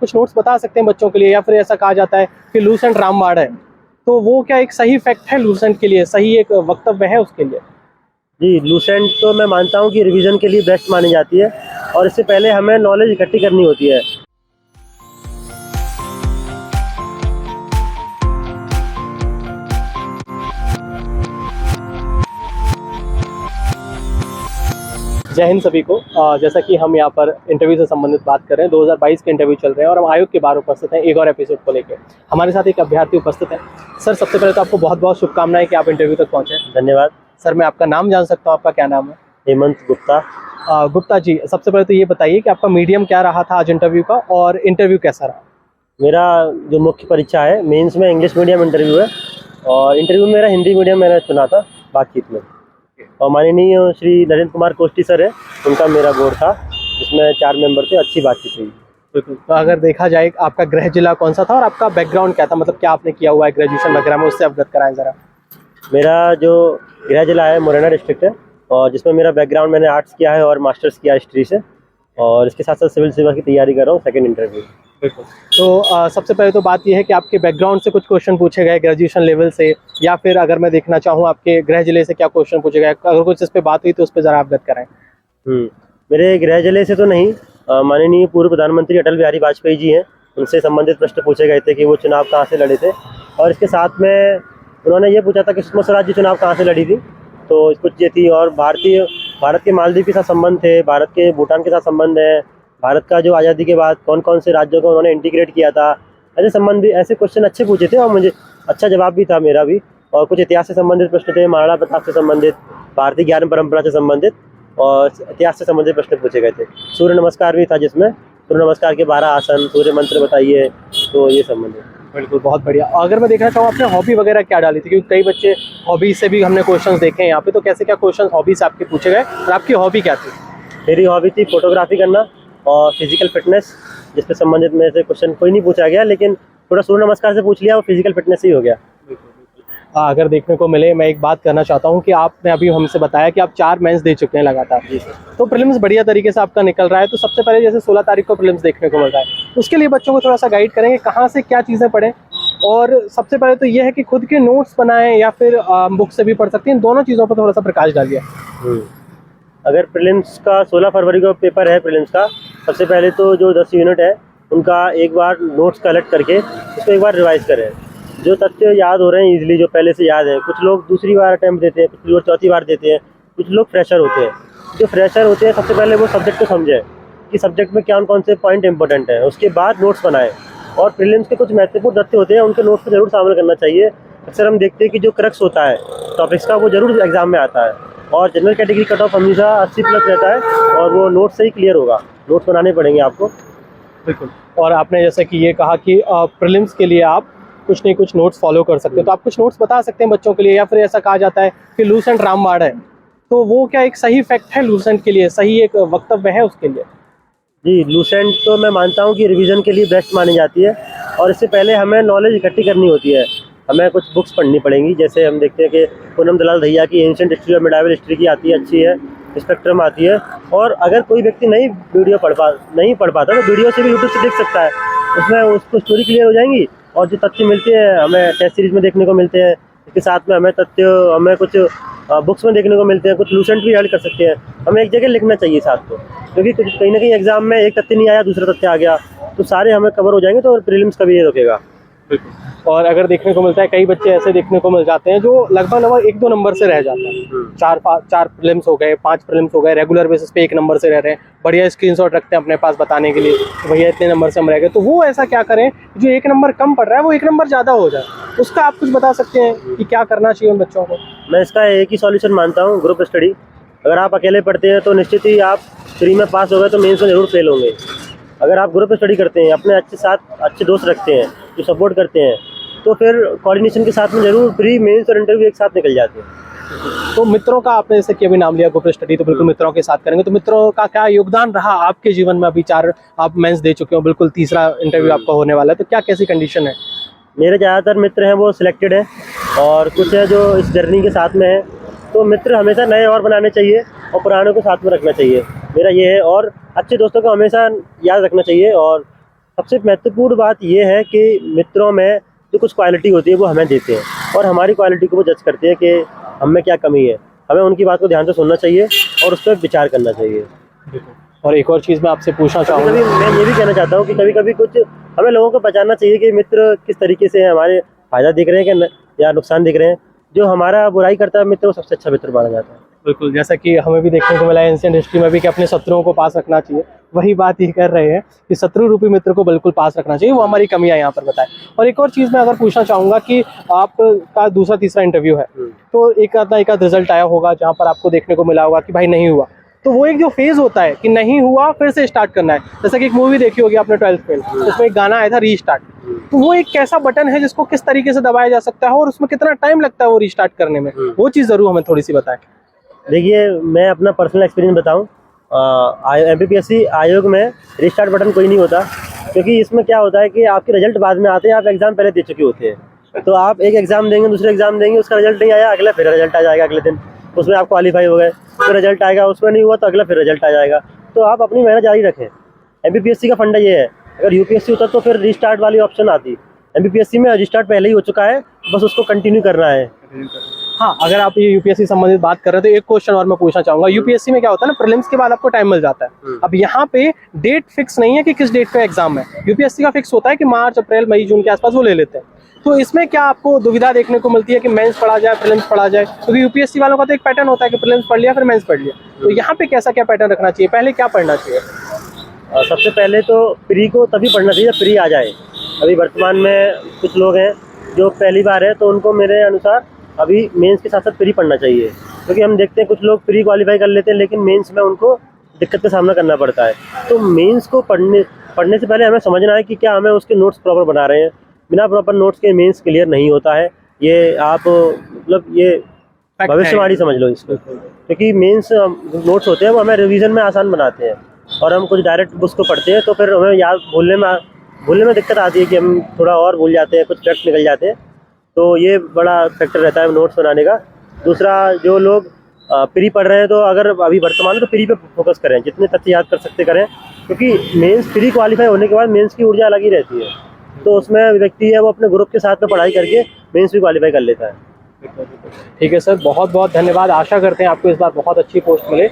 कुछ नोट्स बता सकते हैं बच्चों के लिए, या फिर ऐसा कहा जाता है कि लूसेंट रामबाण है, तो वो क्या एक सही फैक्ट है लूसेंट के लिए, सही एक वक्तव्य है उसके लिए? जी, लूसेंट तो मैं मानता हूँ कि रिवीजन के लिए बेस्ट मानी जाती है और इससे पहले हमें नॉलेज इकट्ठी करनी होती है। जय हिंद सभी को। जैसा कि हम यहाँ पर इंटरव्यू से संबंधित बात कर रहे हैं, 2022 के इंटरव्यू चल रहे हैं और हम आयोग के बाहर उपस्थित हैं एक और एपिसोड को लेकर। हमारे साथ एक अभ्यर्थी उपस्थित है। सर, सबसे पहले तो आपको बहुत बहुत शुभकामनाएं कि आप इंटरव्यू तक पहुँचे। धन्यवाद। सर, मैं आपका नाम जान सकता हूँ? आपका क्या नाम है? हेमंत गुप्ता। गुप्ता जी, सबसे पहले तो ये बताइए कि आपका मीडियम क्या रहा था आज इंटरव्यू का, और इंटरव्यू कैसा रहा? मेरा जो मुख्य परीक्षा है मेंस में इंग्लिश मीडियम इंटरव्यू है और इंटरव्यू मेरा हिंदी मीडियम मैंने चुना था बातचीत में। और माननीय श्री नरेंद्र कुमार कोष्टी सर है, उनका मेरा बोर्ड था जिसमें 4 मेंबर थे, अच्छी बातचीत हुई। बिल्कुल। तो अगर देखा जाए आपका गृह जिला कौन सा था और आपका बैकग्राउंड क्या था, मतलब क्या आपने किया हुआ है ग्रेजुएशन वगैरह में, उससे अवगत कराएं ज़रा। मेरा जो गृह जिला है मुरैना डिस्ट्रिक्ट है और जिसमें मेरा बैकग्राउंड मैंने आर्ट्स किया है और मास्टर्स किया हिस्ट्री से, और इसके साथ साथ सिविल सेवा की तैयारी कर रहा हूँ, सेकंड इंटरव्यू। बिल्कुल। तो सबसे पहले तो बात यह है कि आपके बैकग्राउंड से कुछ क्वेश्चन पूछे गए ग्रेजुएशन लेवल से, या फिर अगर मैं देखना चाहूँ आपके गृह जिले से क्या क्वेश्चन पूछे गए, अगर कुछ इस पे बात हुई तो उस पर ज़रा अवगत कराएं। मेरे गृह जिले से तो नहीं, माननीय पूर्व प्रधानमंत्री अटल बिहारी वाजपेयी जी हैं, उनसे संबंधित प्रश्न पूछे गए थे कि वो चुनाव कहाँ से लड़े थे, और इसके साथ में उन्होंने ये पूछा था कि सुषमा स्वराज जी चुनाव कहाँ से लड़ी थी, तो कुछ ये थी। और भारत के मालदीव के साथ संबंध थे, भारत के भूटान के साथ संबंध है, भारत का जो आज़ादी के बाद कौन कौन से राज्यों को उन्होंने इंटीग्रेट किया था, ऐसे संबंध भी, ऐसे क्वेश्चन अच्छे पूछे थे और मुझे अच्छा जवाब भी था मेरा भी। और कुछ इतिहास से संबंधित प्रश्न थे, महाराणा प्रताप से संबंधित, भारतीय ज्ञान परंपरा से संबंधित और इतिहास से संबंधित प्रश्न पूछे गए थे। सूर्य नमस्कार भी था जिसमें सूर्य नमस्कार के 12 आसन, सूर्य मंत्र बताइए, तो ये संबंधित। बिल्कुल, बहुत बढ़िया। अगर मैं देखना चाहूँ आपने हॉबी वगैरह क्या डाली थी, क्योंकि कई बच्चे हॉबी से भी हमने क्वेश्चंस देखे हैं यहाँ पे, तो कैसे क्या क्वेश्चन हॉबी से आपके पूछे गए और आपकी हॉबी क्या थी? मेरी हॉबी थी फोटोग्राफी करना और फिजिकल फिटनेस, जिस पे संबंधित मेरे से क्वेश्चन कोई नहीं पूछा गया, लेकिन थोड़ा सूर्य नमस्कार से पूछ लिया, वो फिजिकल फिटनेस ही हो गया। अगर देखने को मिले, मैं एक बात करना चाहता हूँ कि आपने अभी हमसे बताया कि आप 4 मेंस दे चुके हैं लगातार। जी सर। तो प्रीलिम्स बढ़िया तरीके से आपका निकल रहा है, तो सबसे पहले जैसे 16 तारीख को प्रीलिम्स देखने को मिल रहा है, उसके लिए बच्चों को थोड़ा सा गाइड करेंगे कहाँ से क्या चीज़ें पढ़ें। और सबसे पहले तो ये है कि खुद के नोट्स बनाएं या फिर बुक से भी पढ़ सकते हैं, इन दोनों चीज़ों पर थोड़ा सा प्रकाश डालिए। अगर प्रीलिम्स का 16 फरवरी को पेपर है प्रीलिम्स का, सबसे पहले तो जो 10 यूनिट है उनका एक बार नोट्स कलेक्ट करके उसको एक बार रिवाइज करें। जो तथ्य याद हो रहे हैं इजीली, जो पहले से याद है, कुछ लोग दूसरी बार अटैम्प्ट देते हैं, कुछ लोग चौथी बार देते हैं, कुछ लोग फ्रेशर होते हैं। जो फ्रेशर होते हैं सबसे पहले वो सब्जेक्ट को समझें कि सब्जेक्ट में कौन से पॉइंट इंपॉर्टेंट है, उसके बाद नोट्स बनाएं। और प्रीलिम्स के कुछ महत्वपूर्ण तथ्य होते हैं, उनके नोट्स को जरूर शामिल करना चाहिए। अक्सर हम देखते हैं कि जो क्रक्स होता है टॉपिक्स का, वो जरूर एग्जाम में आता है, और जनरल कैटेगरी कट ऑफ हमेशा 80+ रहता है और वो नोट से ही क्लियर होगा। नोट्स बनाने पड़ेंगे आपको। बिल्कुल। और आपने जैसे कि ये कहा कि प्रीलिम्स के लिए आप कुछ नहीं कुछ नोट्स फॉलो कर सकते हो, तो आप कुछ नोट्स बता सकते हैं बच्चों के लिए, या फिर ऐसा कहा जाता है कि लूसेंट रामबाण है, तो वो क्या एक सही फैक्ट है लूसेंट के लिए, सही एक वक्तव्य है उसके लिए? जी, लूसेंट तो मैं मानता हूँ कि रिवीजन के लिए बेस्ट मानी जाती है और इससे पहले हमें नॉलेज इकट्ठी करनी होती है। हमें कुछ बुक्स पढ़नी पड़ेंगी, जैसे हम देखते हैं कि पूनम दलाल दहिया की एंशिएंट हिस्ट्री और मिडाइवल हिस्ट्री की आती है, अच्छी है, स्पेक्ट्रम आती है। और अगर कोई व्यक्ति नहीं पढ़ पाता तो वीडियो से भी यूट्यूब से देख सकता है, उसमें उसको स्टोरी क्लियर हो जाएंगी और जो तथ्य मिलते हैं हमें टेस्ट सीरीज में देखने को मिलते हैं, इसके साथ में हमें कुछ बुक्स में देखने को मिलते हैं, कुछ लूसेंट भी ऐड कर सकते हैं। हमें एक जगह लिखना चाहिए साथ को, क्योंकि कहीं ना कहीं एग्जाम में एक तथ्य नहीं आया, दूसरा तथ्य आ गया, तो सारे हमें कवर हो जाएंगे, तो प्रीलिम्स कभी नहीं रुकेगा। और अगर देखने को मिलता है कई बच्चे ऐसे देखने को मिल जाते हैं जो लगभग 1-2 नंबर से रह जाता है। 4 प्रीलिम्स हो गए, 5 प्रीलिम्स हो गए, रेगुलर बेसिस पे 1 नंबर से रह रहे हैं, बढ़िया स्क्रीनशॉट रखते हैं अपने पास बताने के लिए कि भैया इतने नंबर से हम रह गए। तो वो ऐसा क्या करें जो 1 नंबर कम पड़ रहा है वो 1 नंबर ज़्यादा हो जाए, उसका आप कुछ बता सकते हैं कि क्या करना चाहिए उन बच्चों को? मैं इसका एक ही सॉल्यूशन मानता हूँ, ग्रुप स्टडी। अगर आप अकेले पढ़ते हैं तो निश्चित ही आप 3 में पास हो गए तो मेंस में जरूर फेल होंगे। अगर आप ग्रुप स्टडी करते हैं, अपने अच्छे दोस्त रखते हैं जो सपोर्ट करते हैं, तो फिर कोऑर्डिनेशन के साथ में जरूर प्री मेंस और इंटरव्यू एक साथ निकल जाते हैं। तो मित्रों का आपने जैसे कि अभी नाम लिया ग्रुप स्टडी, तो बिल्कुल मित्रों के साथ करेंगे। तो मित्रों का क्या योगदान रहा आपके जीवन में? अभी 4 आप मेंस दे चुके हो, बिल्कुल तीसरा इंटरव्यू आपका होने वाला है, तो क्या कैसी कंडीशन है? मेरे ज़्यादातर मित्र हैं वो सिलेक्टेड हैं और कुछ है जो इस जर्नी के साथ में है। तो मित्र हमेशा नए और बनाने चाहिए और पुराने को साथ में रखना चाहिए, मेरा ये है। और अच्छे दोस्तों को हमेशा याद रखना चाहिए और सबसे महत्वपूर्ण बात ये है कि मित्रों में जो कुछ क्वालिटी होती है वो हमें देते हैं और हमारी क्वालिटी को वो जज करते हैं कि हम में क्या कमी है। हमें उनकी बात को ध्यान से सुनना चाहिए और उस पर विचार करना चाहिए। और एक और चीज़ मैं आपसे पूछना चाहूँगा, कभी मैं ये भी कहना चाहता हूँ कि कभी कभी कुछ हमें लोगों को पहचानना चाहिए कि मित्र किस तरीके से है, हमारे फायदा देख रहे हैं कि या नुकसान देख रहे हैं। जो हमारा बुराई करता है मित्र, वो सबसे अच्छा मित्र माना जाता है। बिल्कुल, जैसा कि हमें भी देखने को मिला है एंशिएंट हिस्ट्री में भी कि अपने शत्रुओं को पास रखना चाहिए, वही बात ये कर रहे हैं कि शत्रु रूपी मित्र को बिल्कुल पास रखना चाहिए। वो हमारी कमियां यहाँ पर बताएं। और एक और चीज़ मैं अगर पूछना चाहूँगा कि आपका दूसरा तीसरा इंटरव्यू है, तो एक आध रिजल्ट आया होगा जहाँ पर आपको देखने को मिला होगा कि भाई नहीं हुआ, तो वो एक जो फेज होता है कि नहीं हुआ फिर से स्टार्ट करना है। जैसा कि एक मूवी देखी होगी आपने 12th फेल, उसमें एक गाना आया था रीस्टार्ट, तो वो एक कैसा बटन है जिसको किस तरीके से दबाया जा सकता है और उसमें कितना टाइम लगता है वो रीस्टार्ट करने में, वो चीज़ जरूर हमें थोड़ी सी बताएं। देखिए, मैं अपना पर्सनल एक्सपीरियंस बताऊं, MPPSC आयोग में रिस्टार्ट बटन कोई नहीं होता, क्योंकि इसमें क्या होता है कि आपके रिजल्ट बाद में आते हैं, आप एग्जाम पहले दे चुके होते हैं। तो आप एक एग्जाम देंगे, दूसरे एग्जाम देंगे, उसका रिजल्ट नहीं आया, अगला फिर रिजल्ट आ जाएगा, अगले दिन उसमें आप क्वालिफाई हो गए, तो रिजल्ट आएगा, उसमें नहीं हुआ तो अगला फिर रिजल्ट आ जाएगा। तो आप अपनी मेहनत जारी रखें। MPPSC का फंडा ये है, अगर UPSC होता तो फिर रिस्टार्ट वाली ऑप्शन आती। MPPSC में रिस्टार्ट पहले ही हो चुका है, बस उसको कंटिन्यू करना है। हाँ, अगर आप ये यूपीएससी संबंधित बात कर रहे हो तो एक क्वेश्चन और मैं पूछना चाहूंगा। यूपीएससी में क्या होता है ना, प्रीलिम्स के बाद आपको टाइम मिल जाता है। अब यहाँ पे डेट फिक्स नहीं है कि किस डेट पे एग्जाम है। यूपीएससी का फिक्स होता है कि मार्च, अप्रैल, मई, जून के आसपास वो ले लेते हैं। तो इसमें क्या आपको दुविधा देखने को मिलती है कि मेंस पढ़ा जाए, प्रीलिम्स पढ़ा जाए? क्योंकि यूपीएससी वालों का तो एक पैटर्न होता है कि प्रीलिम्स पढ़ लिया फिर मेंस पढ़ लिया, तो यहाँ पे कैसा क्या पैटर्न रखना चाहिए, पहले क्या पढ़ना चाहिए? सबसे पहले तो प्री को तभी पढ़ना चाहिए जब प्री आ जाए। अभी वर्तमान में कुछ लोग हैं जो पहली बार है, तो उनको मेरे अनुसार अभी मेंस के साथ साथ प्री पढ़ना चाहिए, क्योंकि हम देखते हैं कुछ लोग प्री क्वालिफाई कर लेते हैं लेकिन मेंस में उनको दिक्कत का सामना करना पड़ता है। तो मेंस को पढ़ने से पहले हमें समझना है कि क्या हमें उसके नोट्स प्रॉपर बना रहे हैं। बिना प्रॉपर नोट्स के मेंस क्लियर नहीं होता है। ये आप मतलब ये भविष्यवाणी समझ लो इसको, क्योंकि मेंस नोट्स होते हैं वो हमें रिवीजन में आसान बनाते हैं, और हम कुछ डायरेक्ट बुक्स को पढ़ते हैं तो फिर हमें याद भूलने में दिक्कत आती है कि हम थोड़ा और भूल जाते हैं, कुछ फैक्ट निकल जाते हैं। तो ये बड़ा फैक्टर रहता है नोट्स बनाने का। दूसरा, जो लोग प्री पढ़ रहे हैं तो अगर अभी वर्तमान में तो प्री पे फोकस करें, जितने तथ्य याद कर सकते करें, क्योंकि मेंस प्री क्वालिफाई होने के बाद मेंस की ऊर्जा अलग ही रहती है। तो उसमें व्यक्ति है वो अपने ग्रुप के साथ में पढ़ाई करके मेंस भी क्वालिफाई कर लेता है। ठीक है सर, बहुत बहुत धन्यवाद। आशा करते हैं आपको इस बार बहुत अच्छी पोस्ट मिले।